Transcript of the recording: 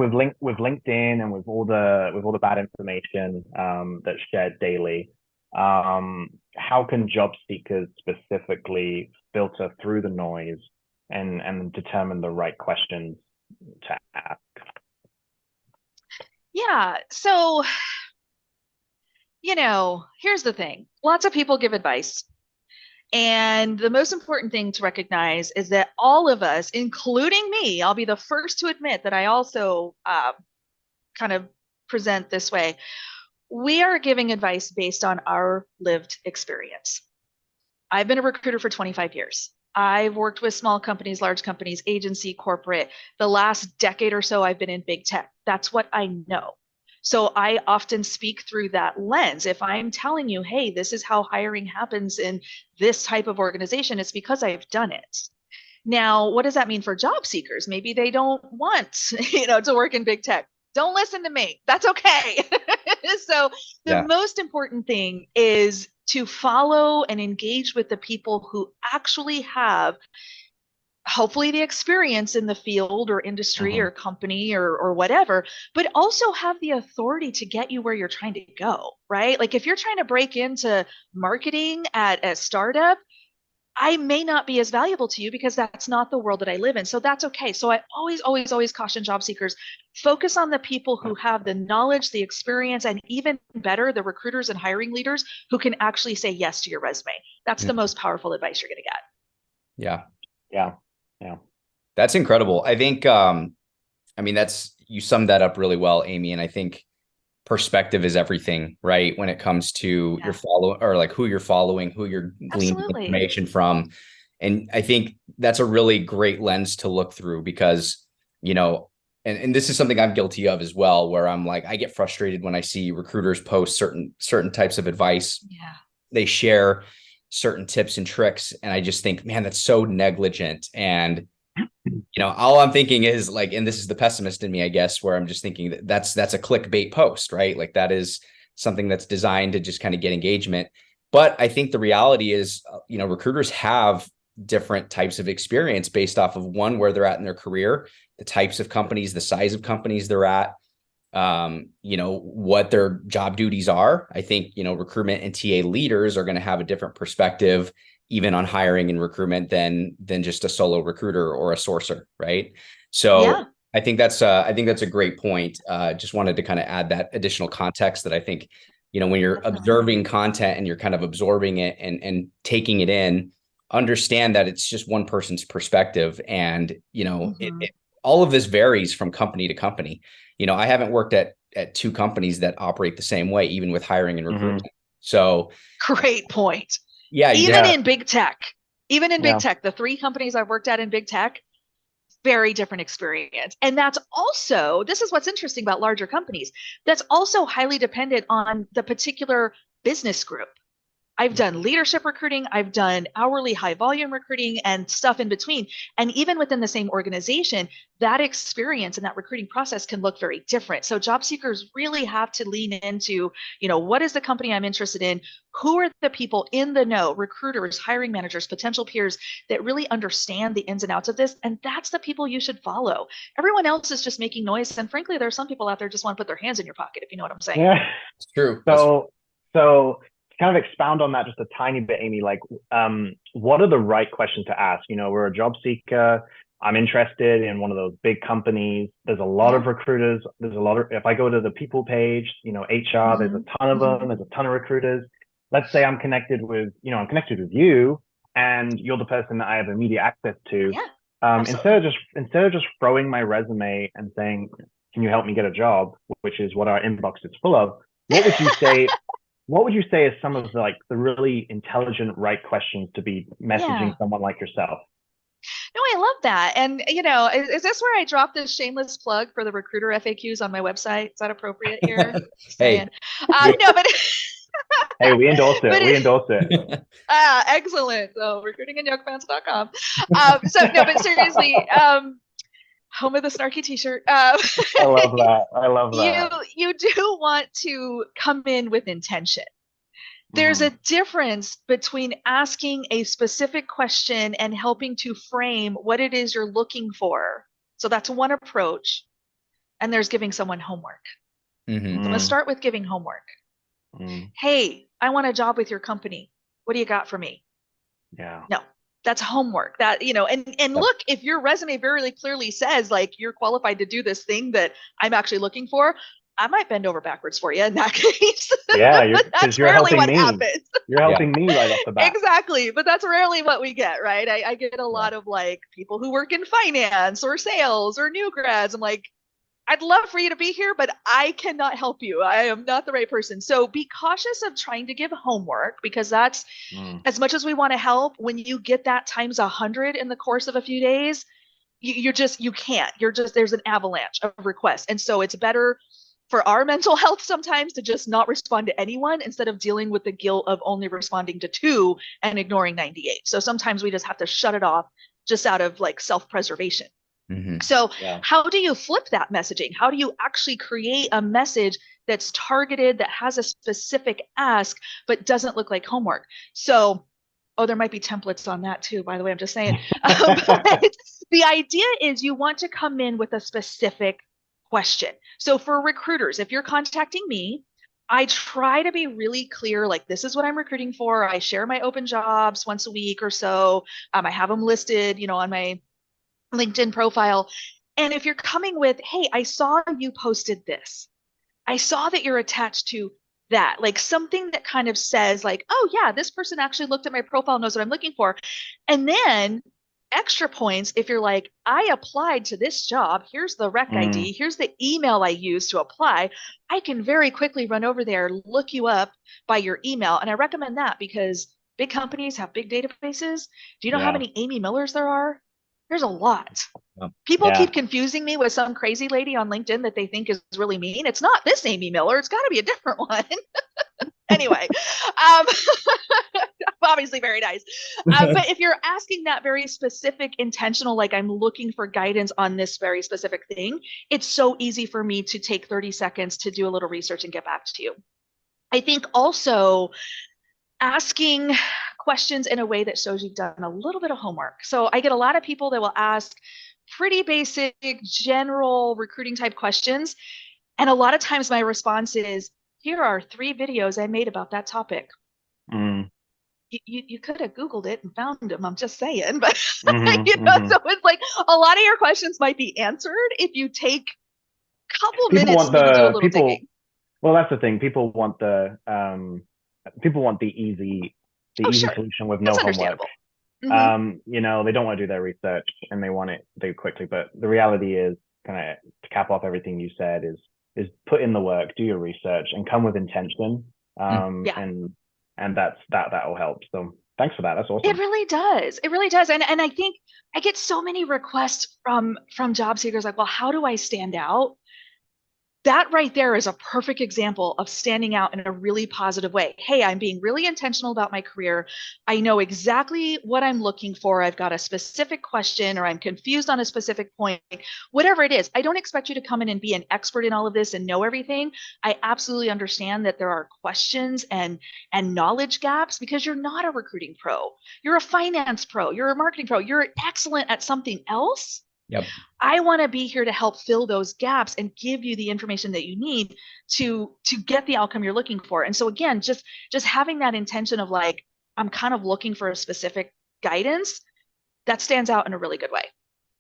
with LinkedIn and with all the bad information that's shared daily, how can job seekers specifically filter through the noise and determine the right questions to ask? Yeah. So, here's the thing. Lots of people give advice. And the most important thing to recognize is that all of us, including me, I'll be the first to admit that I also kind of present this way. We are giving advice based on our lived experience. I've been a recruiter for 25 years. I've worked with small companies, large companies, agency, corporate. The last decade or so, I've been in big tech. That's what I know. So I often speak through that lens. If I'm telling you, hey, this is how hiring happens in this type of organization, it's because I've done it. Now, what does that mean for job seekers? Maybe they don't want, to work in big tech. Don't listen to me. That's okay. So the Yeah. most important thing is to follow and engage with the people who actually have hopefully the experience in the field or industry Hmm. or company or whatever, but also have the authority to get you where you're trying to go, right? Like if you're trying to break into marketing at a startup, I may not be as valuable to you because that's not the world that I live in. So that's okay. So I always, always, always caution job seekers, focus on the people who have the knowledge, the experience, and even better, the recruiters and hiring leaders who can actually say yes to your resume. That's Yeah. the most powerful advice you're going to get. Yeah. Yeah. Yeah. That's incredible. I think, I mean, you summed that up really well, Amy. And I think perspective is everything, right? When it comes to Yeah, your follow or like who you're following, who you're gleaning absolutely. information from. And I think that's a really great lens to look through because, you know, and this is something I'm guilty of as well, where I'm like, I get frustrated when I see recruiters post certain types of advice. Yeah. They share certain tips and tricks. And I just think, man, that's so negligent. And all I'm thinking is like, and this is the pessimist in me, I guess, where I'm just thinking that that's a clickbait post, right? Like that is something that's designed to just kind of get engagement. But I think the reality is, recruiters have different types of experience based off of one, where they're at in their career, the types of companies, the size of companies they're at, what their job duties are. I think, recruitment and TA leaders are going to have a different perspective even on hiring and recruitment than just a solo recruiter or a sourcer, right? So Yeah. I think that's a great point. Just wanted to kind of add that additional context that I think, when you're Definitely. observing content and you're kind of absorbing it and taking it in, understand that it's just one person's perspective, and Hmm. all of this varies from company to company. I haven't worked at two companies that operate the same way, even with hiring and Hmm. recruitment. So Great point. yeah, Even Yeah. in big tech, even in big Yeah. tech, the three companies I've worked at in big tech, very different experience. And that's also, this is what's interesting about larger companies. That's also highly dependent on the particular business group. I've done leadership recruiting, I've done hourly high volume recruiting and stuff in between. And even within the same organization, that experience and that recruiting process can look very different. So job seekers really have to lean into, what is the company I'm interested in? Who are the people in the know, recruiters, hiring managers, potential peers that really understand the ins and outs of this? And that's the people you should follow. Everyone else is just making noise. And frankly, there are some people out there just want to put their hands in your pocket, if you know what I'm saying. Yeah. it's true. That's So to kind of expound on that just a tiny bit, Amy, like, what are the right questions to ask? We're a job seeker. I'm interested in one of those big companies. There's a lot Yeah. of recruiters. If I go to the people page, HR, there's Mm-hmm. a ton of them. Mm-hmm. There's a ton of recruiters. Let's say I'm connected with you and you're the person that I have immediate access to. Yeah, Instead absolutely. of just throwing my resume and saying, can you help me get a job, which is what our inbox is full of, what would you say what would you say is some of the really intelligent right questions to be messaging Yeah. someone like yourself? No, I love that. And, is this where I drop this shameless plug for the recruiter FAQs on my website? Is that appropriate here? Just hey, saying. No, but, Hey, we endorse but it. We endorse it. excellent. So recruitingandyoungpants.com. So no, but seriously, home of the snarky t-shirt. I love that. I love you, that. you do want to come in with intention. There's a Hmm. difference between asking a specific question and helping to frame what it is you're looking for. So that's one approach and there's giving someone homework. Mhm. So I'm going to start with giving homework. Mm. Hey, I want a job with your company. What do you got for me? Yeah. No, that's homework. That, and look, if your resume very clearly says like you're qualified to do this thing that I'm actually looking for, I might bend over backwards for you in that case. Yeah, That's you're rarely helping what me. happens. You're helping me right off the bat. Exactly. But that's rarely what we get, right? I get a lot of like people who work in finance or sales or new grads. I'm like, I'd love for you to be here, but I cannot help you. I am not the right person. So be cautious of trying to give homework, because that's as much as we want to help, when you get that times 100 in the course of a few days, you can't. There's an avalanche of requests. And so it's better for our mental health sometimes to just not respond to anyone instead of dealing with the guilt of only responding to 2 and ignoring 98. So sometimes we just have to shut it off just out of like self-preservation. Mhm. So Yeah. how do you flip that messaging? How do you actually create a message that's targeted, that has a specific ask, but doesn't look like homework? So, there might be templates on that too, by the way, I'm just saying. But the idea is you want to come in with a specific question. So for recruiters, if you're contacting me, I try to be really clear, like, this is what I'm recruiting for. I share my open jobs once a week or so. I have them listed, on my LinkedIn profile. And if you're coming with, hey, I saw you posted this, I saw that you're attached to that, like something that kind of says like, oh yeah, this person actually looked at my profile, knows what I'm looking for. And then extra points if you're like, I applied to this job, here's the rec ID, here's the email I used to apply. I can very quickly run over there, look you up by your email. And I recommend that because big companies have big databases. Do you know how many Amy Millers there are? There's a lot. People keep confusing me with some crazy lady on LinkedIn that they think is really mean. It's not this Amy Miller. It's got to be a different one. Anyway, obviously very nice. But if you're asking that very specific, intentional, like I'm looking for guidance on this very specific thing, it's so easy for me to take 30 seconds to do a little research and get back to you. I think also asking questions in a way that shows you've done a little bit of homework. So I get a lot of people that will ask pretty basic, general recruiting type questions. And a lot of times my response is, here are 3 videos I made about that topic. You could have Googled it and found them. I'm just saying, but so it's like a lot of your questions might be answered if you take a couple minutes to do a little digging. Well, that's the thing. People want the easy solution with no homework. They don't want to do their research and they want it to do quickly. But the reality is, kind of to cap off everything you said, is put in the work, do your research, and come with intention. And that will help. So thanks for that. That's awesome. It really does. It really does. And I think I get so many requests from job seekers like, well, how do I stand out? That right there is a perfect example of standing out in a really positive way. Hey, I'm being really intentional about my career. I know exactly what I'm looking for. I've got a specific question, or I'm confused on a specific point, whatever it is. I don't expect you to come in and be an expert in all of this and know everything. I absolutely understand that there are questions and knowledge gaps because you're not a recruiting pro. You're a finance pro. You're a marketing pro. You're excellent at something else. Yep. I want to be here to help fill those gaps and give you the information that you need to get the outcome you're looking for. And so again, just having that intention of like, I'm kind of looking for a specific guidance, that stands out in a really good way.